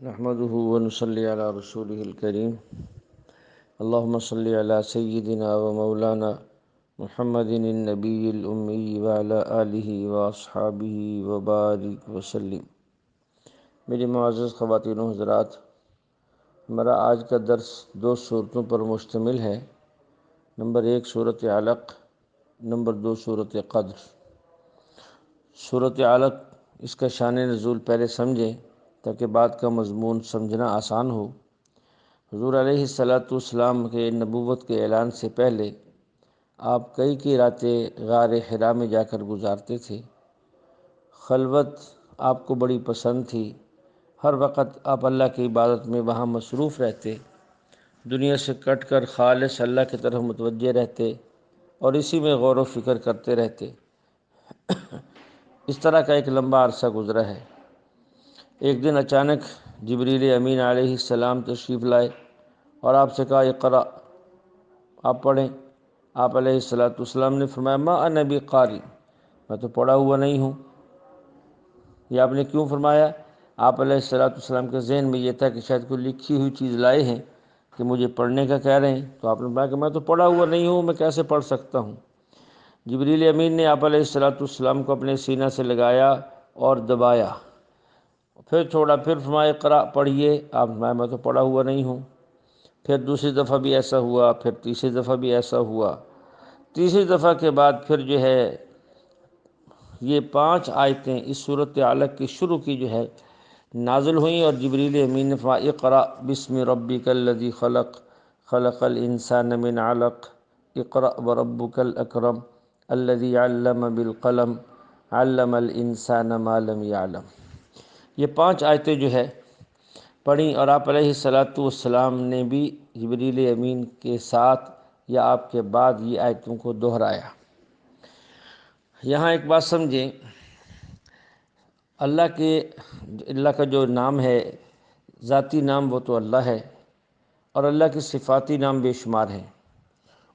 نحمده ونصلي على رسوله الكريم اللهم صل على سيدنا ومولانا محمد النبي الأمي وعلى آله وأصحابه وبارك وسلم۔ میری معزز خواتین و حضرات، ہمارا آج کا درس دو صورتوں پر مشتمل ہے۔ نمبر 1 سورۃ علق، نمبر 2 سورۃ قدر۔ سورۃ علق، اس کا شان نزول پہلے سمجھیں تاکہ بات کا مضمون سمجھنا آسان ہو۔ حضور علیہ السلام کے نبوت کے اعلان سے پہلے آپ کئی راتیں غار حرا میں جا کر گزارتے تھے۔ خلوت آپ کو بڑی پسند تھی، ہر وقت آپ اللہ کی عبادت میں وہاں مصروف رہتے، دنیا سے کٹ کر خالص اللہ کی طرف متوجہ رہتے اور اسی میں غور و فکر کرتے رہتے۔ اس طرح کا ایک لمبا عرصہ گزرا ہے۔ ایک دن اچانک جبریل امین علیہ السلام تشریف لائے اور آپ سے کہا اقرأ، آپ پڑھیں۔ آپ علیہ السلام نے فرمایا ما انا بقاری، میں تو پڑھا ہوا نہیں ہوں۔ یہ آپ نے کیوں فرمایا؟ آپ علیہ السلام کے ذہن میں یہ تھا کہ شاید کوئی لکھی ہوئی چیز لائے ہیں کہ مجھے پڑھنے کا کہہ رہے ہیں، تو آپ نے فرمایا کہ میں تو پڑھا ہوا نہیں ہوں، میں کیسے پڑھ سکتا ہوں؟ جبریل امین نے آپ علیہ السلام کو اپنے سینہ سے لگایا اور دبایا، پھر چھوڑا، پھر فرمایا اقرأ، پڑھیے۔ آپ فرمایا میں تو پڑھا ہوا نہیں ہوں۔ پھر دوسری دفعہ بھی ایسا ہوا، پھر تیسری دفعہ بھی ایسا ہوا۔ تیسری دفعہ کے بعد پھر جو ہے یہ 5 آیتیں اس صورت علق کی شروع کی جو ہے نازل ہوئیں، اور جبریل امین نے فرمایا اقرأ بسم ربک الذی خلق، خلق الانسان من علق، اقرأ وربک الاکرم الذی علم بالقلم، علم الانسان ما لم یعلم۔ یہ 5 آیتیں جو ہے پڑھیں، اور آپ علیہ السلام نے بھی جبریل امین کے ساتھ یا آپ کے بعد یہ آیتوں کو دہرایا۔ یہاں ایک بات سمجھیں، اللہ کا جو نام ہے، ذاتی نام، وہ تو اللہ ہے، اور اللہ کے صفاتی نام بے شمار ہیں۔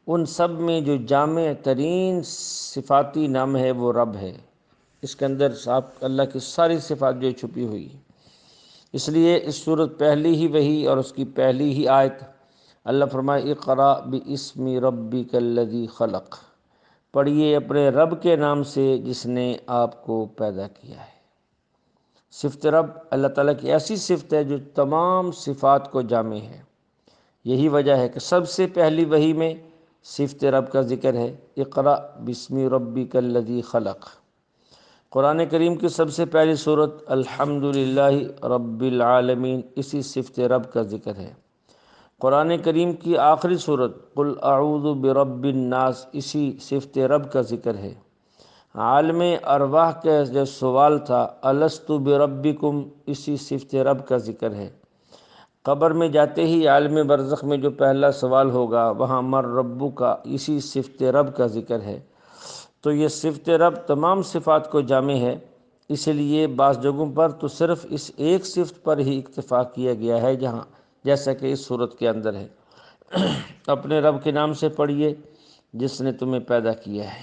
ان سب میں جو جامع ترین صفاتی نام ہے وہ رب ہے۔ اس کے اندر اللہ کی ساری صفات جو چھپی ہوئی، اس لیے اس صورت پہلی ہی وحی اور اس کی پہلی ہی آیت اللہ فرمائے اقرأ باسم ربک الذی خلق، پڑھیے اپنے رب کے نام سے جس نے آپ کو پیدا کیا ہے۔ صفت رب اللہ تعالیٰ کی ایسی صفت ہے جو تمام صفات کو جامع ہے۔ یہی وجہ ہے کہ سب سے پہلی وحی میں صفت رب کا ذکر ہے، اقرأ باسم ربک الذی خلق۔ قرآن کریم کی سب سے پہلی سورت الحمدللہ رب العالمین اسی صفت رب کا ذکر ہے۔ قرآن کریم کی آخری سورت قل اعوذ برب الناس اسی صفت رب کا ذکر ہے۔ عالم ارواح کا جو سوال تھا الست بربکم اسی صفت رب کا ذکر ہے۔ قبر میں جاتے ہی عالم برزخ میں جو پہلا سوال ہوگا وہاں من ربک اسی صفت رب کا ذکر ہے۔ تو یہ صفت رب تمام صفات کو جامع ہے، اس لیے بعض جگہوں پر تو صرف اس ایک صفت پر ہی اکتفا کیا گیا ہے، جیسا کہ اس صورت کے اندر ہے اپنے رب کے نام سے پڑھیے جس نے تمہیں پیدا کیا ہے۔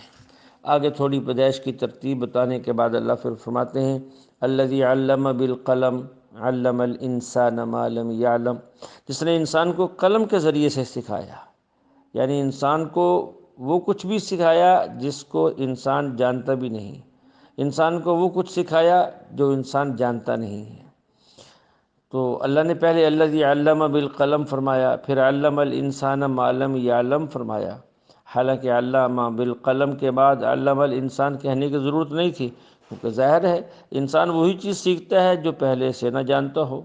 آگے تھوڑی پیدائش کی ترتیب بتانے کے بعد اللہ پھر فرماتے ہیں الذی علم بالقلم علم الانسان ما لم یعلم، جس نے انسان کو قلم کے ذریعے سے سکھایا، یعنی انسان کو وہ کچھ بھی سکھایا جس کو انسان جانتا بھی نہیں، انسان کو وہ کچھ سکھایا جو انسان جانتا نہیں ہے۔ تو اللہ نے پہلے الذی علم بالقلم فرمایا، پھر علم الانسان ما لم یعلم فرمایا۔ حالانکہ علامہ بالقلم کے بعد علم الانسان کہنے کی ضرورت نہیں تھی، کیونکہ ظاہر ہے انسان وہی چیز سیکھتا ہے جو پہلے سے نہ جانتا ہو،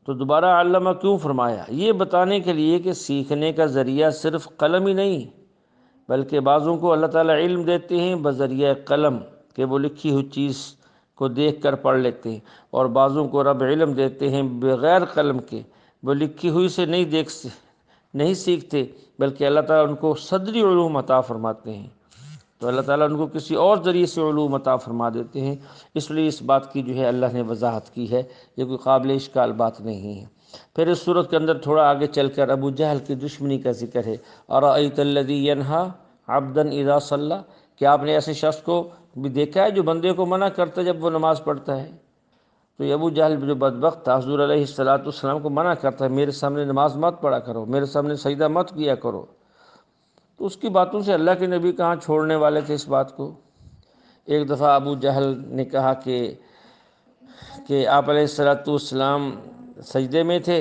تو دوبارہ علامہ کیوں فرمایا؟ یہ بتانے کے لیے کہ سیکھنے کا ذریعہ صرف قلم ہی نہیں، بلکہ بعضوں کو اللہ تعالیٰ علم دیتے ہیں بذریعہ قلم کہ وہ لکھی ہوئی چیز کو دیکھ کر پڑھ لیتے ہیں، اور بعضوں کو رب علم دیتے ہیں بغیر قلم کے، وہ لکھی ہوئی سے نہیں سیکھتے، بلکہ اللہ تعالیٰ ان کو صدری علوم عطا فرماتے ہیں، تو اللہ تعالیٰ ان کو کسی اور ذریعے سے علوم عطا فرما دیتے ہیں۔ اس لیے اس بات کی جو ہے اللہ نے وضاحت کی ہے، یہ کوئی قابل اشکال بات نہیں ہے۔ پھر اس صورت کے اندر تھوڑا آگے چل کر ابو جہل کی دشمنی کا ذکر ہے، ارأیت الذی ینہی عبدا اذا صلی، کیا آپ نے ایسے شخص کو بھی دیکھا ہے جو بندے کو منع کرتا ہے جب وہ نماز پڑھتا ہے؟ تو یہ ابو جہل جو بدبخت تھا حضور علیہ السلام کو منع کرتا ہے میرے سامنے نماز مت پڑھا کرو، میرے سامنے سجدہ مت کیا کرو۔ تو اس کی باتوں سے اللہ کے نبی کہاں چھوڑنے والے تھے اس بات کو۔ ایک دفعہ ابو جہل نے کہا کہ آپ علیہ السلام سجدے میں تھے،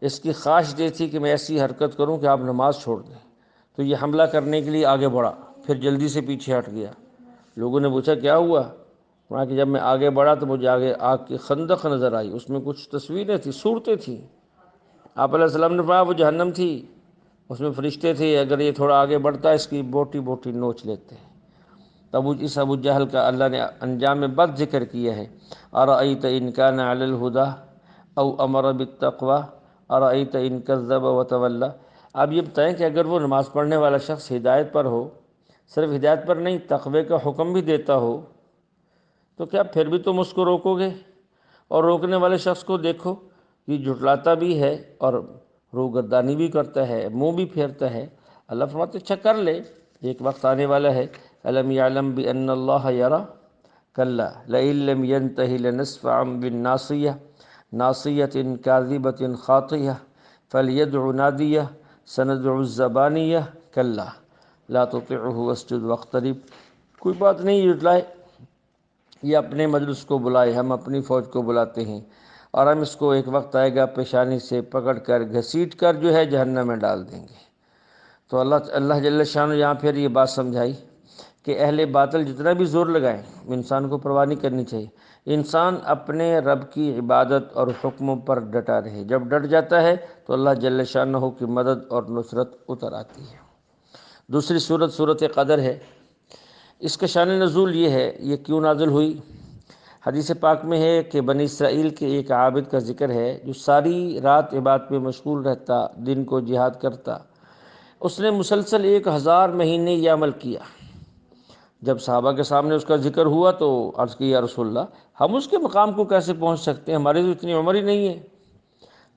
اس کی خواہش یہ تھی کہ میں ایسی حرکت کروں کہ آپ نماز چھوڑ دیں، تو یہ حملہ کرنے کے لیے آگے بڑھا، پھر جلدی سے پیچھے ہٹ گیا۔ لوگوں نے پوچھا کیا ہوا؟ وہاں کہ جب میں آگے بڑھا تو مجھے آگے آگ کی خندق نظر آئی، اس میں کچھ تصویریں تھیں، صورتیں تھیں۔ آپ علیہ السلام نے فرمایا وہ جہنم تھی، اس میں فرشتے تھے، اگر یہ تھوڑا آگے بڑھتا اس کی بوٹی بوٹی نوچ لیتے۔ تب اس ابو جہل کا اللہ نے انجام بد ذکر کیا ہے۔ ارأیت ان کان علی الہدی او امر بالتقوی ارأیت ان کذب وتولی۔ آپ یہ بتائیں کہ اگر وہ نماز پڑھنے والا شخص ہدایت پر ہو، صرف ہدایت پر نہیں تقوی کا حکم بھی دیتا ہو، تو کیا پھر بھی تم اس کو روکو گے؟ اور روکنے والے شخص کو دیکھو، یہ جھٹلاتا بھی ہے اور روگردانی بھی کرتا ہے، منہ بھی پھیرتا ہے۔ اللہ فرماتے اچھا کر لے، ایک وقت آنے والا ہے الم یعلم بان اللہ یری کلا لئن لم ینتہ لنسفعا بالناصیہ ناصیۃ کاذبۃ خاطیہ فلیدع نادیہ سندع الزبانیہ کلا لا تطعہ واسجد واقترب۔ کوئی بات نہیں جھٹلائے، یہ اپنے مجلس کو بلائے، ہم اپنی فوج کو بلاتے ہیں، اور ہم اس کو ایک وقت آئے گا پیشانی سے پکڑ کر گھسیٹ کر جو ہے جہنم میں ڈال دیں گے۔ تو اللہ جل شانہ یہاں پھر یہ بات سمجھائی کہ اہل باطل جتنا بھی زور لگائیں انسان کو پرواہ نہیں کرنی چاہیے، انسان اپنے رب کی عبادت اور حکموں پر ڈٹا رہے، جب ڈٹ جاتا ہے تو اللہ جل شانہ کی مدد اور نصرت اتر آتی ہے۔ دوسری صورت قدر ہے، اس کا شان نزول یہ ہے، یہ کیوں نازل ہوئی؟ حدیث پاک میں ہے کہ بنی اسرائیل کے ایک عابد کا ذکر ہے جو ساری رات عبادت میں مشغول رہتا، دن کو جہاد کرتا۔ اس نے مسلسل 1000 مہینے یہ عمل کیا۔ جب صحابہ کے سامنے اس کا ذکر ہوا تو عرض کی یا رسول اللہ ہم اس کے مقام کو کیسے پہنچ سکتے ہیں، ہماری تو اتنی عمر ہی نہیں ہے۔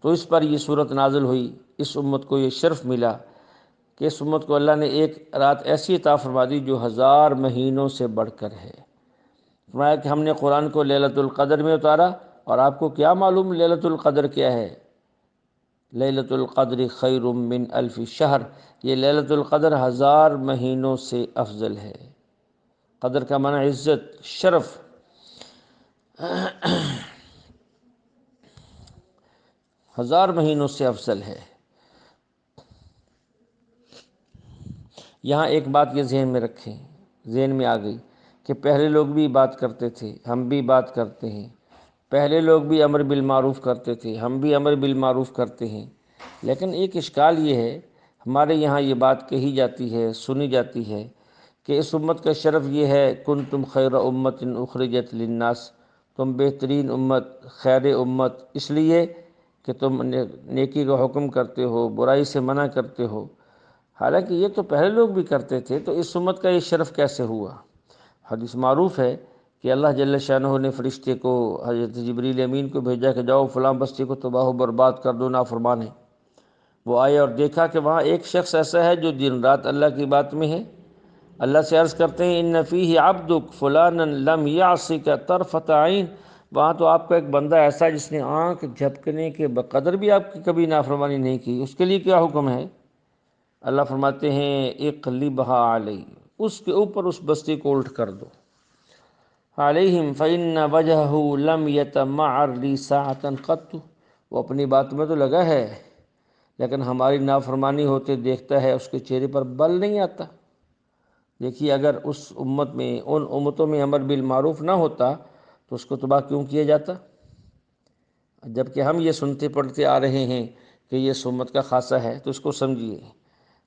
تو اس پر یہ صورت نازل ہوئی، اس امت کو یہ شرف ملا کہ اس امت کو اللہ نے ایک رات ایسی عطا فرما دی جو 1000 مہینوں سے بڑھ کر ہے۔ فرمایا کہ ہم نے قرآن کو لیلۃ القدر میں اتارا، اور آپ کو کیا معلوم لیلۃ القدر کیا ہے؟ لیلۃ القدر خیر من الف شہر، یہ لیلۃ القدر 1000 مہینوں سے افضل ہے۔ قدر کا معنی عزت، شرف۔ 1000 مہینوں سے افضل ہے۔ یہاں ایک بات یہ ذہن میں رکھیں، ذہن میں آ گئی کہ پہلے لوگ بھی بات کرتے تھے، ہم بھی بات کرتے ہیں، پہلے لوگ بھی امر بالمعروف کرتے تھے، ہم بھی امر بالمعروف کرتے ہیں، لیکن ایک اشکال یہ ہے، ہمارے یہاں یہ بات کہی جاتی ہے، سنی جاتی ہے کہ اس امت کا شرف یہ ہے کنتم خیر امت اخرجت للناس، تم بہترین امت، خیر امت اس لیے کہ تم نیکی کا حکم کرتے ہو، برائی سے منع کرتے ہو۔ حالانکہ یہ تو پہلے لوگ بھی کرتے تھے، تو اس امت کا یہ شرف کیسے ہوا؟ حدیث معروف ہے کہ اللہ جل شانہ نے فرشتے کو حضرت جبریل امین کو بھیجا کہ جاؤ فلاں بستی کو تباہ و برباد کر دو، نافرمان ہے۔ وہ آئے اور دیکھا کہ وہاں ایک شخص ایسا ہے جو دن رات اللہ کی بات میں ہے۔ اللہ سے عرض کرتے ہیں ان فیہ عبدک فلانا لم یعصک طرفۃ عین، وہاں تو آپ کا ایک بندہ ایسا ہے جس نے آنکھ جھپکنے کے بقدر بھی آپ کی کبھی نافرمانی نہیں کی، اس کے لیے کیا حکم ہے؟ اللہ فرماتے ہیں اقلبھا علیہ، اس کے اوپر اس بستی کو الٹ کر دو۔ علیہم فإن وجہہ لم یتمعر لی ساعۃ قط، وہ اپنی بات میں تو لگا ہے لیکن ہماری نافرمانی ہوتے دیکھتا ہے اس کے چہرے پر بل نہیں آتا۔ دیکھیے اگر اس امت میں، ان امتوں میں امر بالمعروف نہ ہوتا تو اس کو تباہ کیوں کیا جاتا؟ جبکہ ہم یہ سنتے پڑھتے آ رہے ہیں کہ یہ اس امت کا خاصہ ہے، تو اس کو سمجھیے۔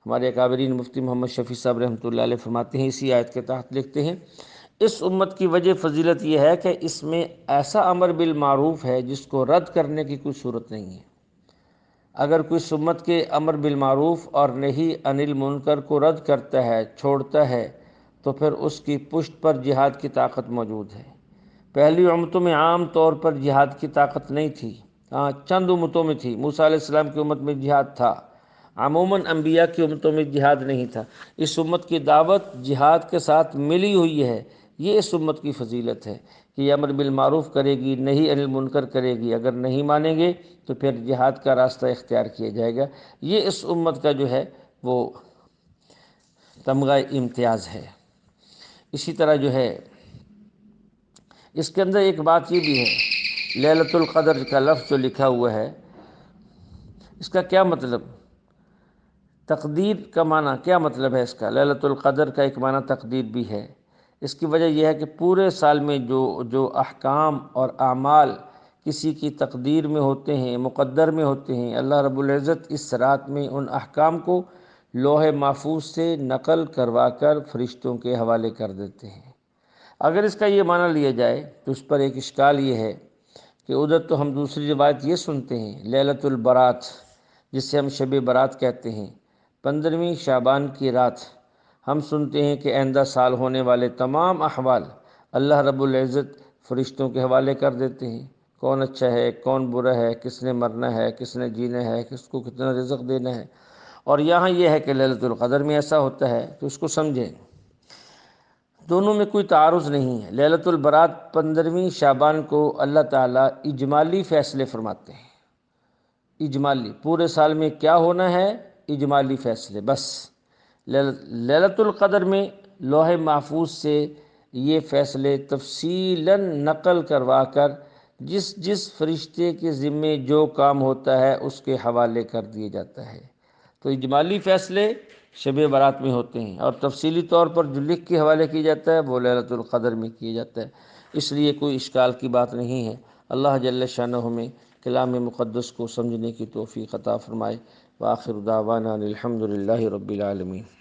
ہمارے اکابرین مفتی محمد شفیع صاحب رحمۃ اللہ علیہ فرماتے ہیں، اسی آیت کے تحت لکھتے ہیں اس امت کی وجہ فضیلت یہ ہے کہ اس میں ایسا امر بالمعروف ہے جس کو رد کرنے کی کوئی صورت نہیں ہے۔ اگر کوئی امت کے امر بالمعروف اور نہی عن المنکر کو رد کرتا ہے، چھوڑتا ہے، تو پھر اس کی پشت پر جہاد کی طاقت موجود ہے۔ پہلی امتوں میں عام طور پر جہاد کی طاقت نہیں تھی، ہاں چند امتوں میں تھی۔ موسیٰ علیہ السلام کی امت میں جہاد تھا، عموماً انبیاء کی امتوں میں جہاد نہیں تھا۔ اس امت کی دعوت جہاد کے ساتھ ملی ہوئی ہے، یہ اس امت کی فضیلت ہے کہ یہ امر بالمعروف کرے گی، نہی عن المنکر کرے گی، اگر نہیں مانیں گے تو پھر جہاد کا راستہ اختیار کیا جائے گا۔ یہ اس امت کا جو ہے وہ تمغہ امتیاز ہے۔ اسی طرح جو ہے اس کے اندر ایک بات یہ بھی ہے، لیلۃ القدر کا لفظ جو لکھا ہوا ہے اس کا کیا مطلب، تقدیر کا معنی کیا مطلب ہے اس کا؟ لیلۃ القدر کا ایک معنی تقدیر بھی ہے۔ اس کی وجہ یہ ہے کہ پورے سال میں جو احکام اور اعمال کسی کی تقدیر میں ہوتے ہیں، مقدر میں ہوتے ہیں، اللہ رب العزت اس رات میں ان احکام کو لوح محفوظ سے نقل کروا کر فرشتوں کے حوالے کر دیتے ہیں۔ اگر اس کا یہ معنی لیا جائے تو اس پر ایک اشکال یہ ہے کہ ادھر تو ہم دوسری روایت یہ سنتے ہیں لیلۃ البرات، جس سے ہم شب برات کہتے ہیں، 15ویں شعبان کی رات ہم سنتے ہیں کہ آئندہ سال ہونے والے تمام احوال اللہ رب العزت فرشتوں کے حوالے کر دیتے ہیں، کون اچھا ہے، کون برا ہے، کس نے مرنا ہے، کس نے جینا ہے، کس کو کتنا رزق دینا ہے۔ اور یہاں یہ ہے کہ لیلۃ القدر میں ایسا ہوتا ہے تو اس کو سمجھیں، دونوں میں کوئی تعارض نہیں ہے۔ لیلۃ البرات 15ویں شعبان کو اللہ تعالیٰ اجمالی فیصلے فرماتے ہیں، اجمالی، پورے سال میں کیا ہونا ہے اجمالی فیصلے بس۔ لیلۃ القدر میں لوح محفوظ سے یہ فیصلے تفصیلاً نقل کروا کر جس فرشتے کے ذمے جو کام ہوتا ہے اس کے حوالے کر دیا جاتا ہے۔ تو اجمالی فیصلے شب برات میں ہوتے ہیں اور تفصیلی طور پر جو لکھ کے حوالے کیا جاتا ہے وہ لیلۃ القدر میں کیا جاتا ہے۔ اس لیے کوئی اشکال کی بات نہیں ہے۔ اللہ جل شانہ ہمیں کلام مقدس کو سمجھنے کی توفیق عطا فرمائے۔ وآخر دعوانا الحمد للہ رب العالمین۔